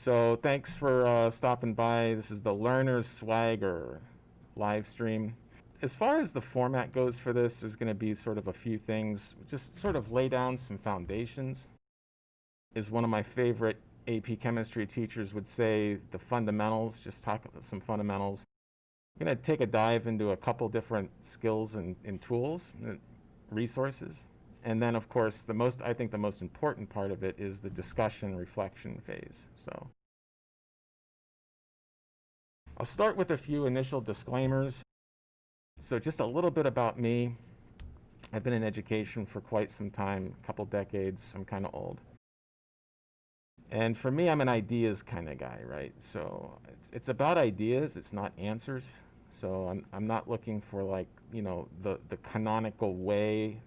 So thanks for stopping by. This is the Learner's Swagger live stream. As far as the format goes for this, there's going to be sort of a few things. Just sort of lay down some foundations. Is one of my favorite AP chemistry teachers would say the fundamentals, just talk about some fundamentals. I'm going to take a dive into a couple different skills and tools, resources. And then, of course, I think the most important part of it is the discussion reflection phase. So I'll start with a few initial disclaimers. So just a little bit about me. I've been in education for quite some time, a couple decades. I'm kind of old. And for me, I'm an ideas kind of guy, right? So it's about ideas. It's not answers. So I'm not looking for the canonical way,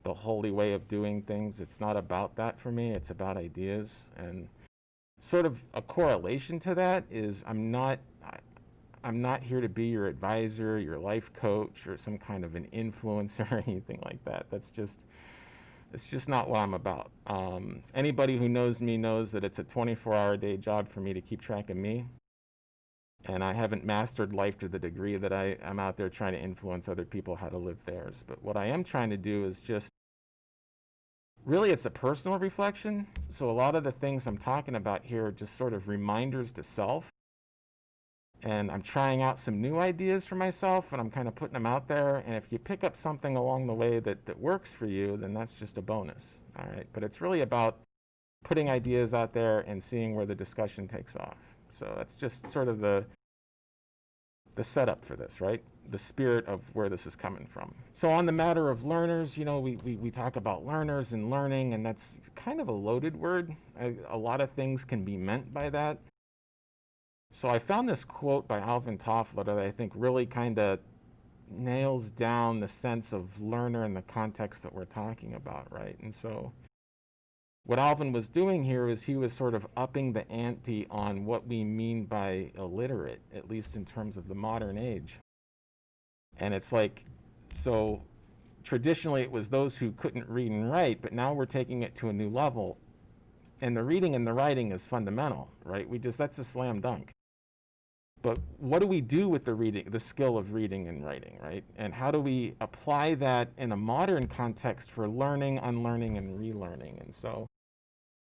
the holy way of doing things. It's not about that for me. It's about ideas. And sort of a correlation to that is I'm not here to be your advisor, your life coach, or some kind of an influencer or anything like that. It's just not what I'm about. Anybody who knows me knows that it's a 24-hour-a-day job for me to keep track of me. And I haven't mastered life to the degree that I'm out there trying to influence other people how to live theirs. But what I am trying to do is really it's a personal reflection. So a lot of the things I'm talking about here are just sort of reminders to self. And I'm trying out some new ideas for myself, and I'm kind of putting them out there. And if you pick up something along the way that works for you, then that's just a bonus. All right. But it's really about putting ideas out there and seeing where the discussion takes off. So that's just sort of the setup for this, right? The spirit of where this is coming from. So on the matter of learners, we talk about learners and learning, and that's kind of a loaded word. A lot of things can be meant by that. So I found this quote by Alvin Toffler that I think really kind of nails down the sense of learner in the context that we're talking about, right? And so what Alvin was doing here is he was sort of upping the ante on what we mean by illiterate, at least in terms of the modern age. And it's like, so traditionally it was those who couldn't read and write, but now we're taking it to a new level. And the reading and the writing is fundamental, right? That's a slam dunk. But what do we do with the skill of reading and writing, right? And how do we apply that in a modern context for learning, unlearning, and relearning? And so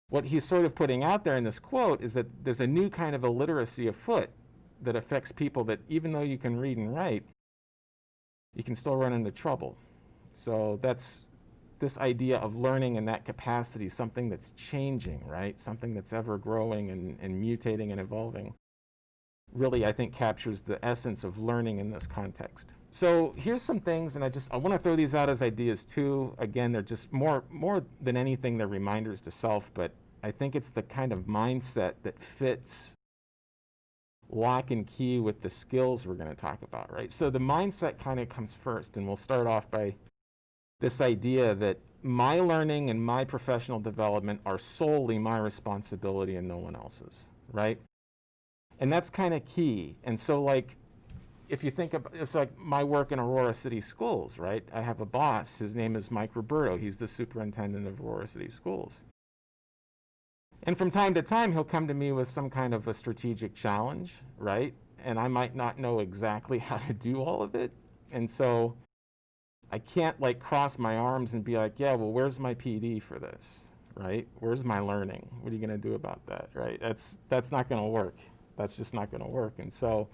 what he's sort of putting out there in this quote is that there's a new kind of illiteracy afoot that affects people that even though you can read and write, you can still run into trouble. So that's this idea of learning in that capacity, something that's changing, right? Something that's ever growing and mutating and evolving. Really, I think, captures the essence of learning in this context. So here's some things, and I want to throw these out as ideas too. Again, they're just more than anything, they're reminders to self, but I think it's the kind of mindset that fits lock and key with the skills we're going to talk about, right? So the mindset kind of comes first, and we'll start off by this idea that my learning and my professional development are solely my responsibility and no one else's, right? And that's kind of key. And so if you think about it's like my work in Aurora City Schools, right? I have a boss. His name is Mike Roberto. He's the superintendent of Aurora City Schools. And from time to time, he'll come to me with some kind of a strategic challenge, right? And I might not know exactly how to do all of it. And so I can't cross my arms and be like, yeah, well, where's my PD for this, right? Where's my learning? What are you going to do about that, right? That's not going to work. That's just not going to work. And so,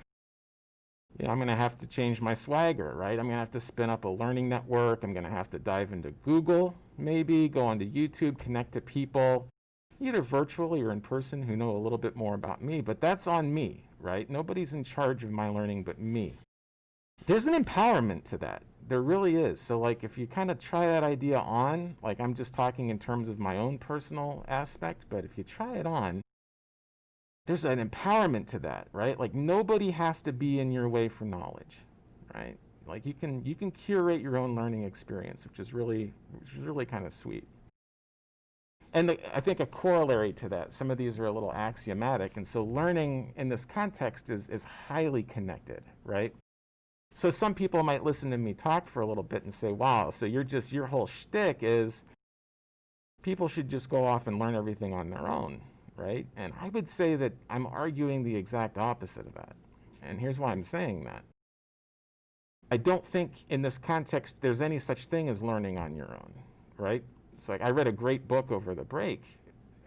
I'm going to have to change my swagger, right? I'm going to have to spin up a learning network. I'm going to have to dive into Google, maybe go onto YouTube, connect to people, either virtually or in person, who know a little bit more about me. But that's on me, right? Nobody's in charge of my learning but me. There's an empowerment to that. There really is. So if you kind of try that idea on, I'm just talking in terms of my own personal aspect, but if you try it on, there's an empowerment to that, right? Nobody has to be in your way for knowledge, right? You can curate your own learning experience, which is really kind of sweet. And I think a corollary to that, some of these are a little axiomatic, and so learning in this context is highly connected, right? So some people might listen to me talk for a little bit and say, wow, so your whole shtick is people should just go off and learn everything on their own. right? And I would say that I'm arguing the exact opposite of that. And here's why I'm saying that. I don't think in this context there's any such thing as learning on your own, right? It's like I read a great book over the break,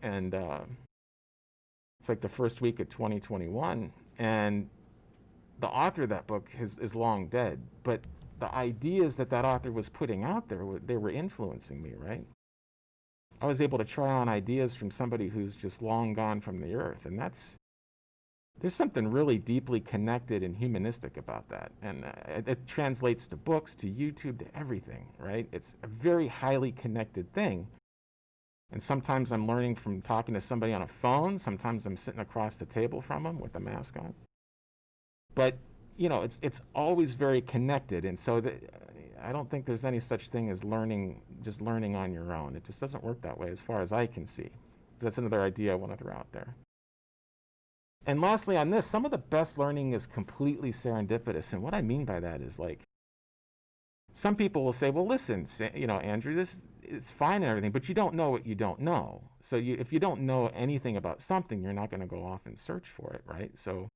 and it's like the first week of 2021, and the author of that book is long dead, but the ideas that that author was putting out there, they were influencing me, right? I was able to try on ideas from somebody who's just long gone from the earth, and there's something really deeply connected and humanistic about that, and it translates to books, to YouTube, to everything, right? It's a very highly connected thing, and sometimes I'm learning from talking to somebody on a phone, sometimes I'm sitting across the table from them with a mask on, but it's always very connected, and so I don't think there's any such thing as just learning on your own. It just doesn't work that way as far as I can see. That's another idea I want to throw out there. And lastly on this, some of the best learning is completely serendipitous. And what I mean by that is, like, some people will say, well, listen, Andrew, this is fine and everything, but you don't know what you don't know. So if you don't know anything about something, you're not going to go off and search for it, right? So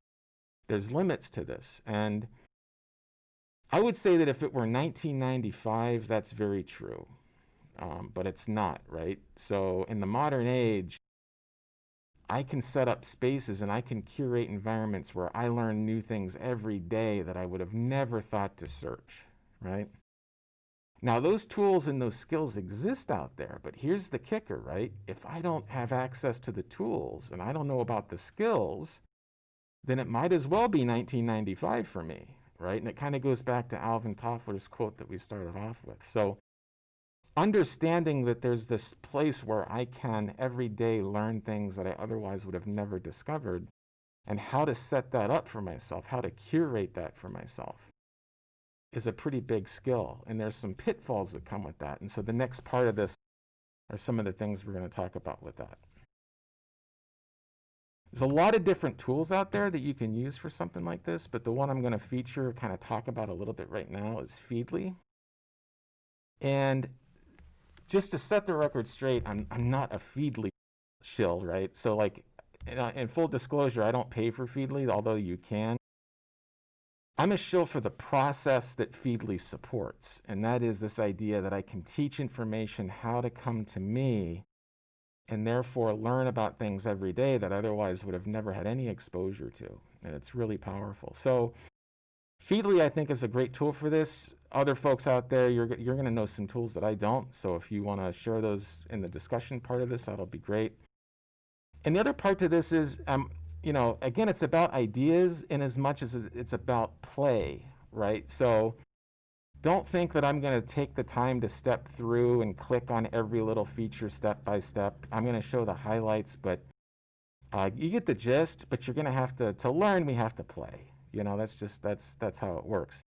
there's limits to this. And I would say that if it were 1995, that's very true. But it's not, right? So in the modern age, I can set up spaces and I can curate environments where I learn new things every day that I would have never thought to search, right? Now, those tools and those skills exist out there, but here's the kicker, right? If I don't have access to the tools and I don't know about the skills, then it might as well be 1995 for me, right? And it kind of goes back to Alvin Toffler's quote that we started off with. So understanding that there's this place where I can every day learn things that I otherwise would have never discovered, and how to set that up for myself, how to curate that for myself, is a pretty big skill. And there's some pitfalls that come with that. And so the next part of this are some of the things we're going to talk about with that. There's a lot of different tools out there that you can use for something like this, but the one I'm going to feature, kind of talk about a little bit right now, is Feedly. And just to set the record straight, I'm not a Feedly shill, right? So, like, in full disclosure, I don't pay for Feedly, although you can. I'm a shill for the process that Feedly supports, and that is this idea that I can teach information how to come to me, and therefore learn about things every day that otherwise would have never had any exposure to. And it's really powerful. So Feedly, I think, is a great tool for this. Other folks out there, you're going to know some tools that I don't. So if you want to share those in the discussion part of this, that'll be great. And the other part to this is, again, it's about ideas in as much as it's about play, right? So don't think that I'm going to take the time to step through and click on every little feature step by step. I'm going to show the highlights, but you get the gist. But you're going to have to learn. We have to play. That's how it works.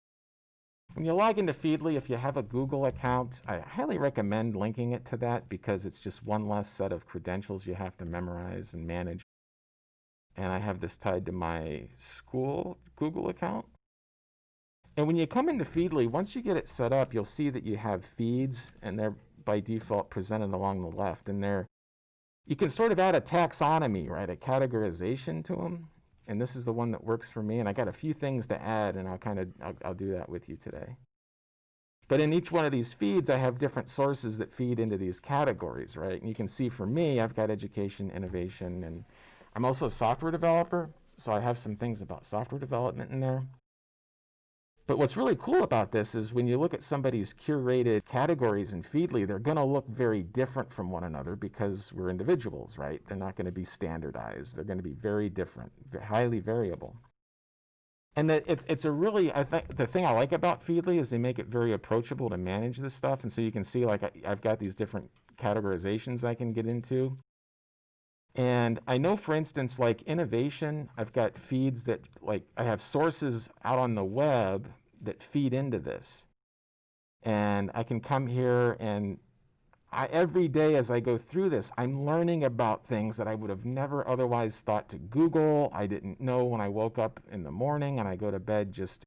When you log into Feedly, if you have a Google account, I highly recommend linking it to that, because it's just one less set of credentials you have to memorize and manage. And I have this tied to my school Google account. And when you come into Feedly, once you get it set up, you'll see that you have feeds, and they're by default presented along the left. And you can sort of add a taxonomy, right, a categorization to them. And this is the one that works for me. And I got a few things to add, and I'll do that with you today. But in each one of these feeds, I have different sources that feed into these categories, right? And you can see for me, I've got education, innovation, and I'm also a software developer. So I have some things about software development in there. But what's really cool about this is when you look at somebody's curated categories in Feedly, they're going to look very different from one another, because we're individuals, right? They're not going to be standardized. They're going to be very different, highly variable. And that it's a really, I think the thing I like about Feedly is they make it very approachable to manage this stuff. And so you can see, like, I've got these different categorizations I can get into. And I know, for instance, like innovation, I've got feeds that, like, I have sources out on the web that feed into this. And I can come here, and every day as I go through this, I'm learning about things that I would have never otherwise thought to Google. I didn't know when I woke up in the morning, and I go to bed just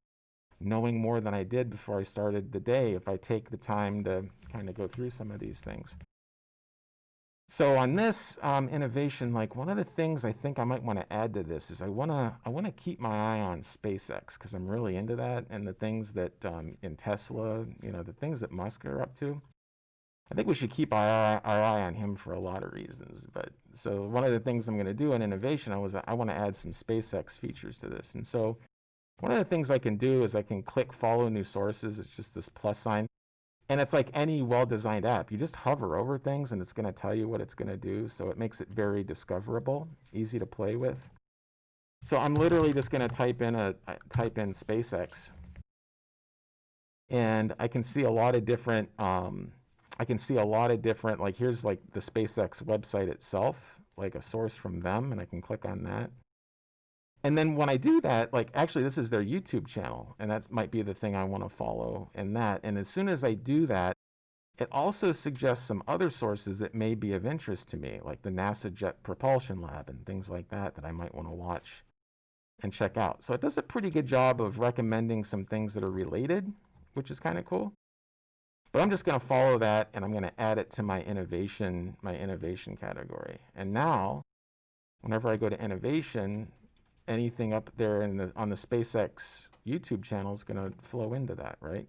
knowing more than I did before I started the day, if I take the time to kind of go through some of these things. So on this innovation, like one of the things I think I might want to add to this is I wanna keep my eye on SpaceX because I'm really into that and the things that in Tesla, the things that Musk are up to. I think we should keep our eye on him for a lot of reasons. But so one of the things I'm going to do in innovation, I want to add some SpaceX features to this. And so one of the things I can do is I can click follow new sources. It's just this plus sign. And it's like any well-designed app. You just hover over things and it's going to tell you what it's going to do. So it makes it very discoverable, easy to play with. So I'm literally just going to type in SpaceX, and I can see a lot of different like here's like the SpaceX website itself, like a source from them, and I can click on that. And then when I do that, like actually this is their YouTube channel, and that might be the thing I want to follow in that. And as soon as I do that, it also suggests some other sources that may be of interest to me, like the NASA Jet Propulsion Lab and things like that I might want to watch and check out. So it does a pretty good job of recommending some things that are related, which is kind of cool. But I'm just going to follow that, and I'm going to add it to my innovation category. And now, whenever I go to innovation, anything up there on the SpaceX YouTube channel is going to flow into that, right?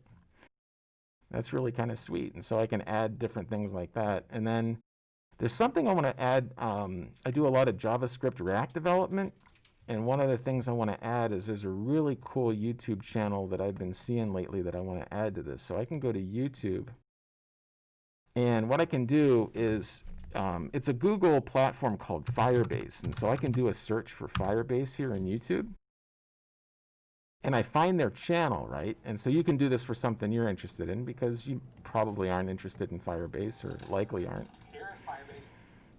That's really kind of sweet. And so I can add different things like that. And then there's something I want to add. I do a lot of JavaScript React development. And one of the things I want to add is there's a really cool YouTube channel that I've been seeing lately that I want to add to this. So I can go to YouTube, and what I can do is it's a Google platform called Firebase. And so I can do a search for Firebase here in YouTube, and I find their channel, right? And so you can do this for something you're interested in because you probably aren't interested in Firebase, or likely aren't.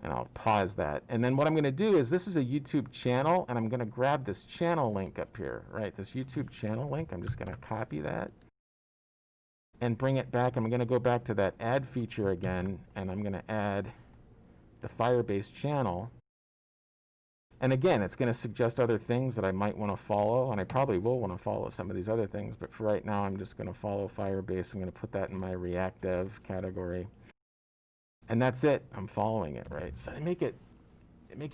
And I'll pause that. And then what I'm going to do is this is a YouTube channel, and I'm going to grab this channel link up here, right? This YouTube channel link. I'm just going to copy that and bring it back. I'm going to go back to that add feature again, and I'm going to add the Firebase channel. And again, it's going to suggest other things that I might want to follow, and I probably will want to follow some of these other things. But for right now, I'm just going to follow Firebase. I'm going to put that in my React Dev category. And that's it. I'm following it, right? So they make it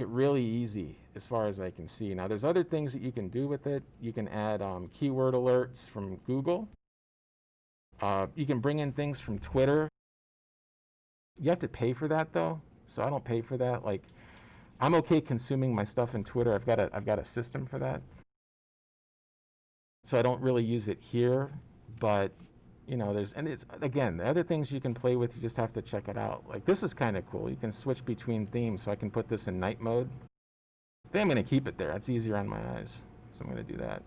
really easy as far as I can see. Now, there's other things that you can do with it. You can add keyword alerts from Google. You can bring in things from Twitter. You have to pay for that, though. So I don't pay for that. Like, I'm okay consuming my stuff in Twitter. I've got a system for that. So I don't really use it here, but it's again, the other things you can play with, you just have to check it out. Like this is kind of cool. You can switch between themes, so I can put this in night mode. I think I'm going to keep it there. That's easier on my eyes, so I'm going to do that.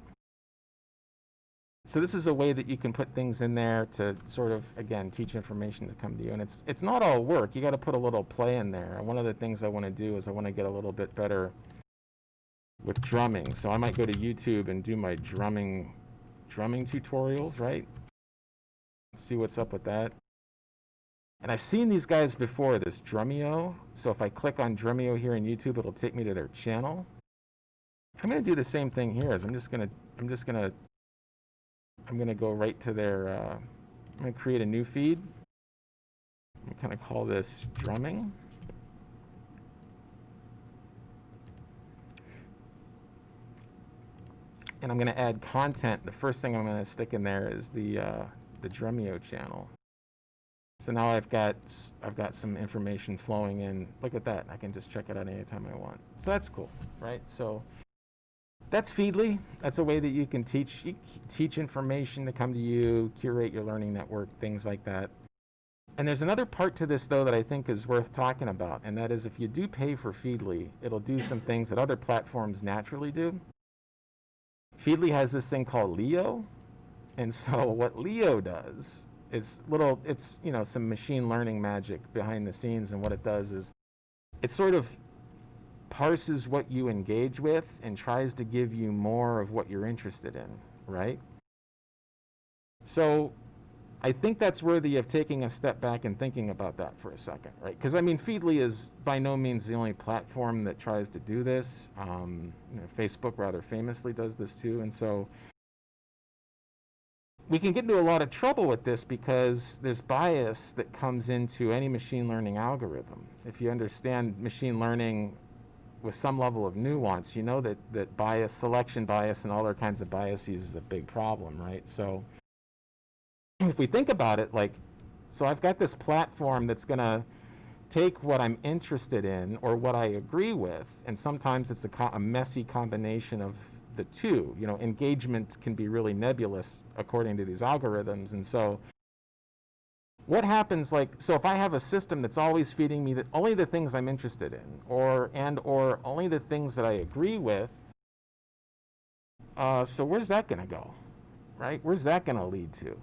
So this is a way that you can put things in there to sort of, again, teach information to come to you. And it's not all work. You got to put a little play in there. And one of the things I want to do is I want to get a little bit better with drumming. So I might go to YouTube and do my drumming tutorials, right? See what's up with that. And I've seen these guys before, this Drumeo. So if I click on Drumeo here in YouTube, it'll take me to their channel. I'm going to do the same thing here. I'm going to go right to their I'm going to create a new feed. I'm going to call this drumming. And I'm going to add content. The first thing I'm going to stick in there is the Drumeo channel. So now I've got some information flowing in. Look at that. I can just check it out anytime I want. So that's cool, right? So that's Feedly. That's a way that you can teach information to come to you, curate your learning network, things like that. And there's another part to this, though, that I think is worth talking about, and that is if you do pay for Feedly, it'll do some things that other platforms naturally do. Feedly has this thing called Leo. And so what Leo does is some machine learning magic behind the scenes, and what it does is it sort of parses what you engage with and tries to give you more of what you're interested in, right? So I think that's worthy of taking a step back and thinking about that for a second, right? Because I mean, Feedly is by no means the only platform that tries to do this. Facebook rather famously does this too, and so we can get into a lot of trouble with this because there's bias that comes into any machine learning algorithm. If you understand machine learning with some level of nuance, you know that bias, selection bias, and all other kinds of biases is a big problem, right? So if we think about it, like, so I've got this platform that's going to take what I'm interested in or what I agree with, and sometimes it's a messy combination of the two. You know, engagement can be really nebulous according to these algorithms, and so what happens, like, so if I have a system that's always feeding me that only the things I'm interested in, or only the things that I agree with, so where's that going to go, right? Where's that going to lead to?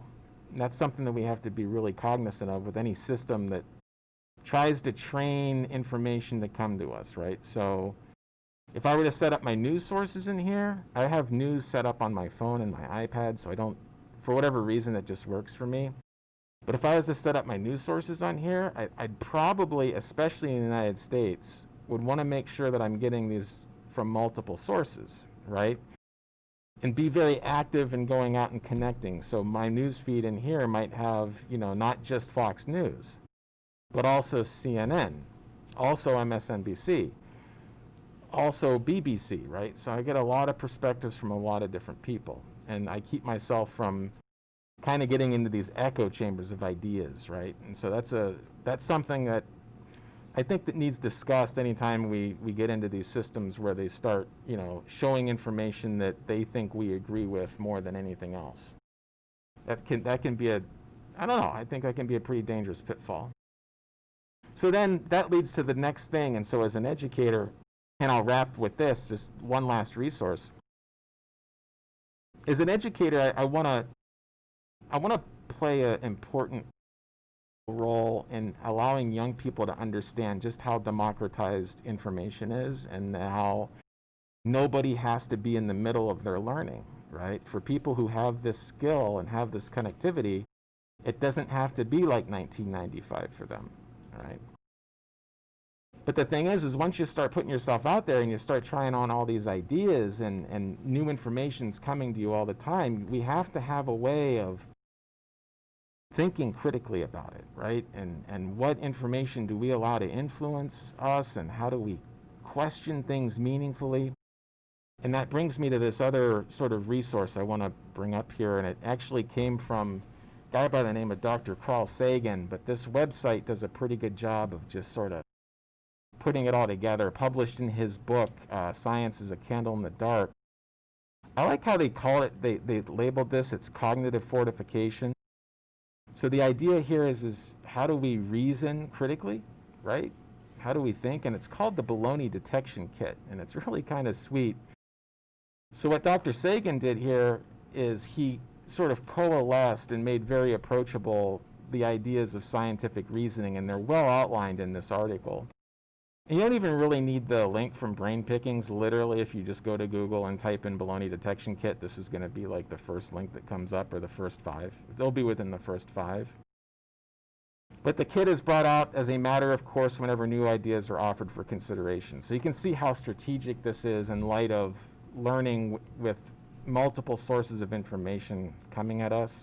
And that's something that we have to be really cognizant of with any system that tries to train information to come to us, right? So if I were to set up my news sources in here, I have news set up on my phone and my iPad, so I don't, for whatever reason, it just works for me. But if I was to set up my news sources on here, I'd probably, especially in the United States, would want to make sure that I'm getting these from multiple sources, right? And be very active in going out and connecting. So my news feed in here might have, you know, not just Fox News, but also CNN, also MSNBC, also BBC, right? So I get a lot of perspectives from a lot of different people. And I keep myself from kind of getting into these echo chambers of ideas, right? And so that's something that I think that needs discussed anytime we get into these systems where they start, you know, showing information that they think we agree with more than anything else. That can be I don't know, I think that can be a pretty dangerous pitfall. So then that leads to the next thing, and so as an educator, and I'll wrap with this, just one last resource. As an educator, I want to play an important role in allowing young people to understand just how democratized information is and how nobody has to be in the middle of their learning, right? For people who have this skill and have this connectivity, it doesn't have to be like 1995 for them, right? But the thing is once you start putting yourself out there and you start trying on all these ideas and new information's coming to you all the time, we have to have a way of thinking critically about it, right? And what information do we allow to influence us, and how do we question things meaningfully? And that brings me to this other sort of resource I want to bring up here, and it actually came from a guy by the name of Dr. Carl Sagan, but this website does a pretty good job of just sort of putting it all together, published in his book, Science is a Candle in the Dark. I like how they call it, they labeled this, it's cognitive fortification. So the idea here is how do we reason critically, right? How do we think? And it's called the baloney detection kit, and it's really kind of sweet. So what Dr. Sagan did here is he sort of coalesced and made very approachable the ideas of scientific reasoning, and they're well outlined in this article. And you don't even really need the link from Brain Pickings. Literally, if you just go to Google and type in baloney detection kit, this is going to be like the first link that comes up, or the first 5. It'll be within the first 5. But the kit is brought out as a matter of course whenever new ideas are offered for consideration. So you can see how strategic this is in light of learning with multiple sources of information coming at us.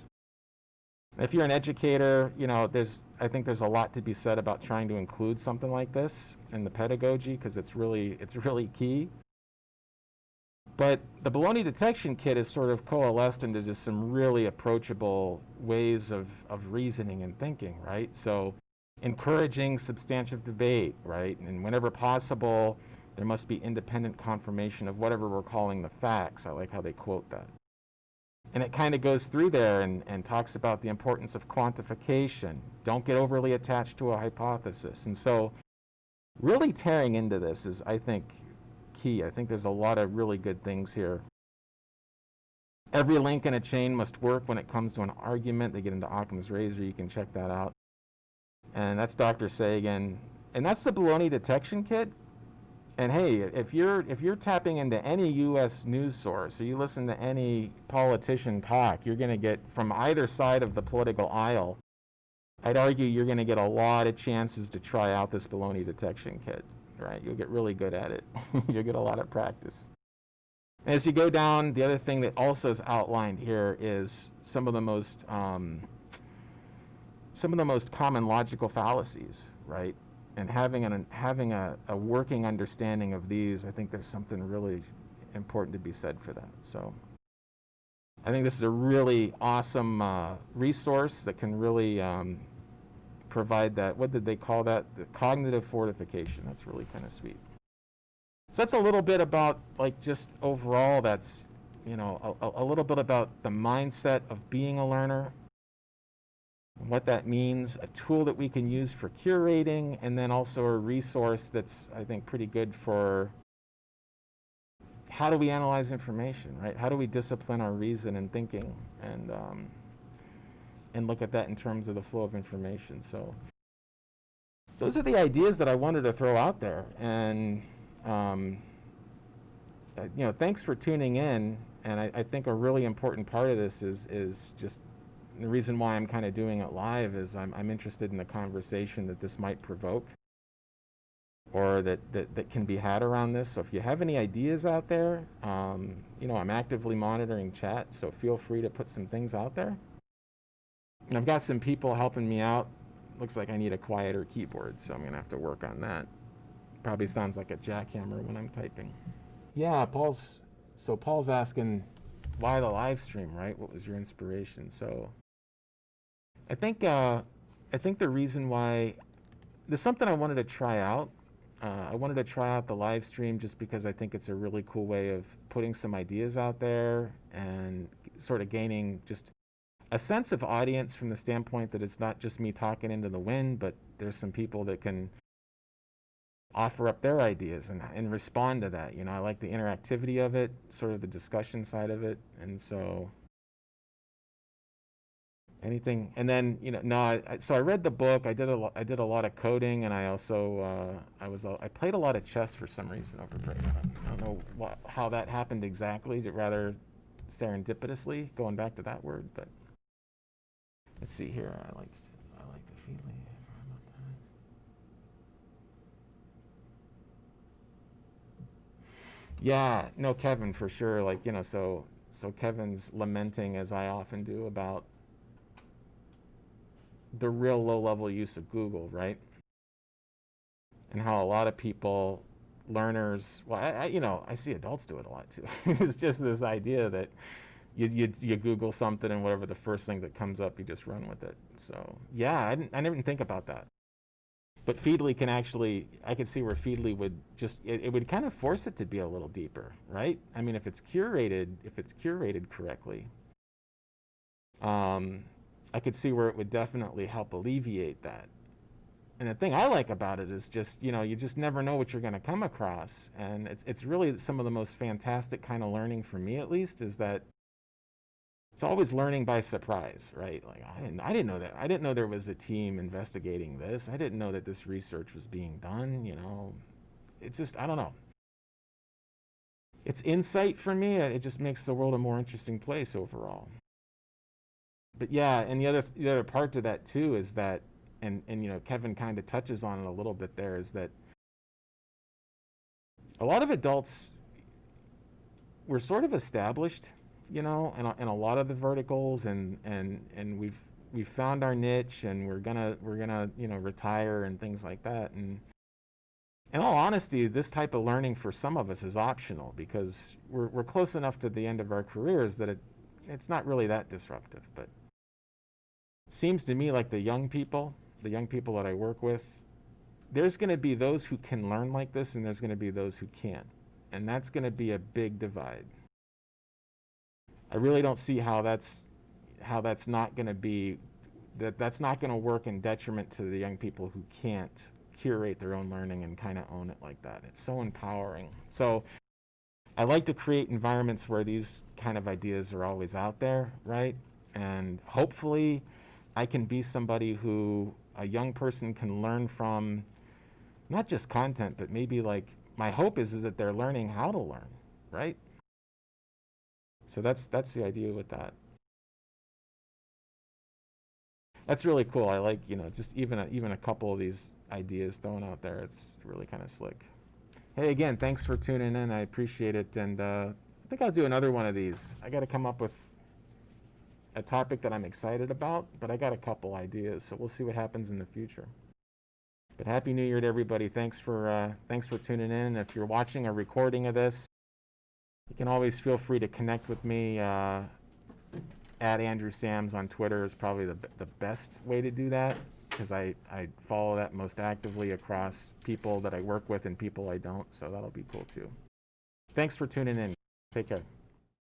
If you're an educator, you know, I think there's a lot to be said about trying to include something like this in the pedagogy, because it's really key. But the baloney detection kit is sort of coalesced into just some really approachable ways of reasoning and thinking, right? So encouraging substantive debate, right? And whenever possible, there must be independent confirmation of whatever we're calling the facts. I like how they quote that. And it kind of goes through there and talks about the importance of quantification. Don't get overly attached to a hypothesis. And so really tearing into this is, I think, key. I think there's a lot of really good things here. Every link in a chain must work when it comes to an argument. They get into Occam's razor. You can check that out. And that's Dr. Sagan. And that's the baloney detection kit. And hey, if you're tapping into any U.S. news source, or you listen to any politician talk, you're going to get, from either side of the political aisle, I'd argue you're going to get a lot of chances to try out this baloney detection kit, right? You'll get really good at it. You'll get a lot of practice. As you go down, the other thing that also is outlined here is some of the most common logical fallacies, right? And having a working understanding of these, I think there's something really important to be said for that. So I think this is a really awesome resource that can really provide that. What did they call that? The cognitive fortification. That's really kind of sweet. So that's a little bit about, like, just overall, that's, you know, a little bit about the mindset of being a learner, what that means, a tool that we can use for curating, and then also a resource that's, I think, pretty good for how do we analyze information, right? How do we discipline our reason and thinking, and look at that in terms of the flow of information. So those are the ideas that I wanted to throw out there. And you know, thanks for tuning in. And I think a really important part of this is just the reason why I'm kind of doing it live is I'm interested in the conversation that this might provoke, or that can be had around this. So if you have any ideas out there, you know, I'm actively monitoring chat, so feel free to put some things out there. And I've got some people helping me out. Looks like I need a quieter keyboard, so I'm gonna have to work on that. Probably sounds like a jackhammer when I'm typing. Yeah, Paul's asking why the live stream, right? What was your inspiration? So I think the reason why there's something I wanted to try out. I wanted to try out the live stream just because I think it's a really cool way of putting some ideas out there and sort of gaining just a sense of audience from the standpoint that it's not just me talking into the wind, but there's some people that can offer up their ideas and respond to that. You know, I like the interactivity of it, sort of the discussion side of it, and so anything. And then, you know, no, so I read the book. I did a lot of coding, and I also I played a lot of chess for some reason over break. I don't know how that happened exactly. Rather serendipitously, going back to that word. But let's see here. I like the feeling. Yeah, no, Kevin, for sure. Like, you know, so Kevin's lamenting, as I often do, about the real low-level use of Google, right? And how a lot of people, learners, well, you know, I see adults do it a lot too. It's just this idea that you Google something, and whatever the first thing that comes up, you just run with it. So yeah, I never even think about that. But Feedly can actually, I could see where Feedly would just, it would kind of force it to be a little deeper, right? I mean, if it's curated correctly, I could see where it would definitely help alleviate that. And the thing I like about it is just, you know, you just never know what you're going to come across. And it's really some of the most fantastic kind of learning, for me at least, is that it's always learning by surprise, right? Like, I didn't know that. I didn't know there was a team investigating this. I didn't know that this research was being done, you know. It's just, I don't know. It's insight for me. It just makes the world a more interesting place overall. But yeah, and the other part to that too is that, and you know, Kevin kind of touches on it a little bit there, is that a lot of adults, we're sort of established, you know, in a lot of the verticals, and we've found our niche, and we're gonna you know, retire and things like that. And in all honesty, this type of learning for some of us is optional, because we're close enough to the end of our careers that it's not really that disruptive. But it seems to me like the young people that I work with, there's going to be those who can learn like this, and there's going to be those who can't, and that's going to be a big divide. I really don't see how that's not going to be, that's not going to work in detriment to the young people who can't curate their own learning and kind of own it like that. It's so empowering. So I like to create environments where these kind of ideas are always out there, right? And hopefully I can be somebody who a young person can learn from, not just content, but maybe, like, my hope is that they're learning how to learn, right? So that's the idea with that. That's really cool. I like, you know, just even a couple of these ideas thrown out there. It's really kind of slick. Hey, again, thanks for tuning in. I appreciate it, and think I'll do another one of these. I got to come up with a topic that I'm excited about, but I got a couple ideas, so we'll see what happens in the future. But Happy New Year to everybody. Thanks for tuning in. If you're watching a recording of this, you can always feel free to connect with me. At Andrew Sams on Twitter is probably the best way to do that, because I follow that most actively across people that I work with and people I don't, so that'll be cool too. Thanks for tuning in. Take care.